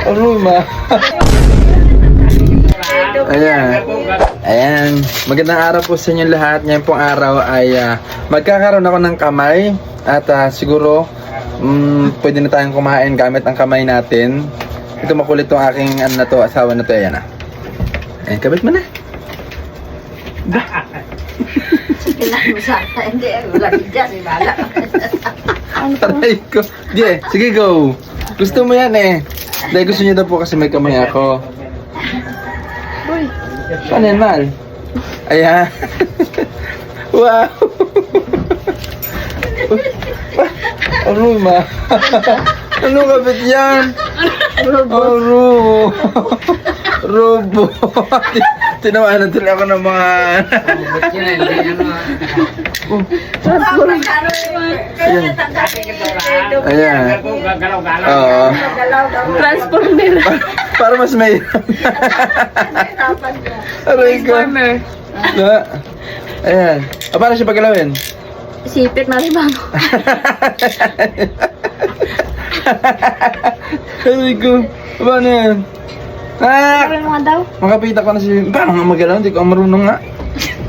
Aruma. Ayan. Ayan. Magandang araw po sa inyo lahat. Ngayon pong araw ay magkakaroon ako ng kamay. At siguro pwede na tayong kumain gamit ang kamay natin. Ito makulit tong aking asawa na to. Ayan na. Ayan, kabit mo na. Kailangan mo sana. Hindi, wala dyan. Wala. Aray ko. Di sige go. Gusto mo yan eh. Dahil gusto niyo daw po kasi may kamay ako. Uy. Paano yan, Mal? Ayan. Wow. Aruma. Ano kapit yan? Aru. Robo. Tinawanan tuloy ako ng mga... Ayan. Oo. Transformer. Para mas may... Aray ko. Ayan. Paano siya paggalawin? Sipit na rin ba? Aray ko. Paano yan? Ah! Ano nga daw? Makapita ko na si... Paano nga magalaw? Hindi ko marunong nga.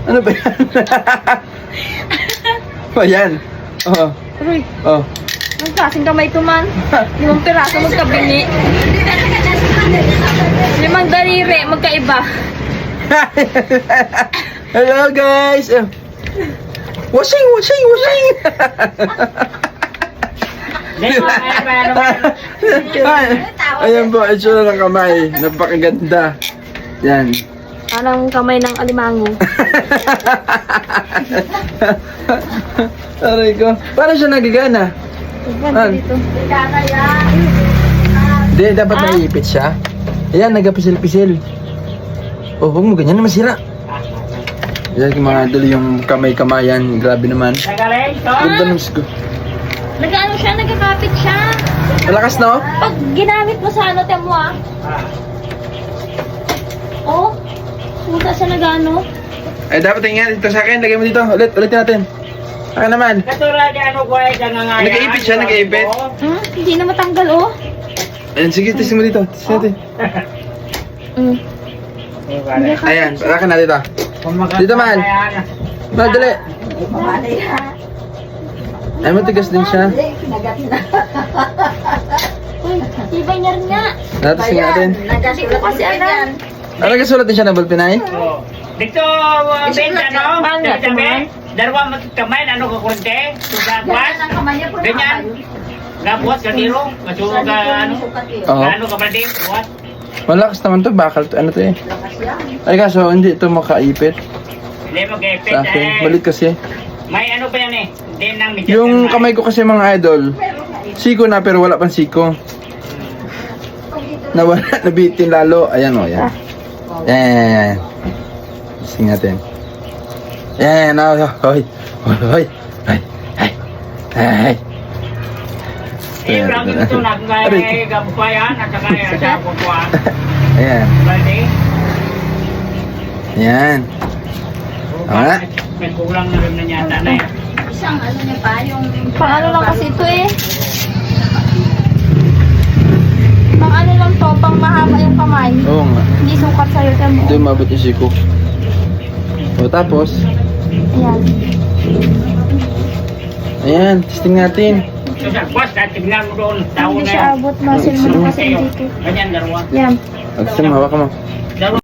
Ano ba yan? O yan. Oo. Uy. Oh. Ang klaseng kamay ko man. 5 piraso magkabini. 5 daliri magkaiba. Hello guys! Washing! Ayan po, itsura ng kamay. Napakaganda. Yan. Parang kamay ng alimango. Aray ko. Paano siya nagagana? Ganda dito. Hindi, dapat naiipit siya. Ayan, nagapisil-pisil. Oh, huwag mo ganyan na masira. Yan yung mga dali yung kamay-kamayan. Grabe naman. Ganda ng sigo. Nag-ano siya, nagkakapit siya. Malakas na oh. Pag ginamit mo sa ano, temo ah. Oh, puta siya nag-ano. Ay, dapat tingnan dito sa akin. Lagay mo dito. Ulitin natin. Akin naman. Nag-iipit siya, nag-iipit. Hindi na matanggal oh. Ayan, sige, testing mo dito. Testing natin. Ayan, akin na dito. Dito man. Man, dali. Ay, matigas din siya. Uy, tibay niya rin nga. Testing natin. Hindi ko kasi alam. Ano kasulat din siya ng bulpinay? Dito, Ben, ano? Sabi, darwa kamay, ano ka kurente? Sugagwas? Ganyan. Gabot, kadiro, masurog ka, ano? Oo. Ano ka pala din? What? Malakas naman to. Bakal to. Ano to eh? Ay, kaso hindi ito makaipit. Hindi mag-epit Sa akin. Balit kasi. May ano pa yan eh? Din ng medyo. Yung kamay ko kasi mga idol, siko na pero wala pang siko. Nawala, nabitin lalo. Ayan o, ayan. Ayan. Sing natin. Ayan, hoy. Hoy. Ay. Ay. Eh, marami ito nagkaya gampayan at saka sa kukuha. Ayan. Bali. Ayan. Tama. May kulang na rin na yata na yan. Isang ano niya pa, yung... Pang ano lang kasi ito eh. Pang ano lang to, pang mahaba yung kamay. Oo nga. Hindi sukat sa'yo, tamo. Ito mabot yung siko. O tapos, Ayan. ayan, testing natin. So sa kwas, tignan mo doon. Tao Hindi na siya yun. abot, muscle mo kasi dito. Ganyan, darwa. Yan. At sa hawak mo. Darwa.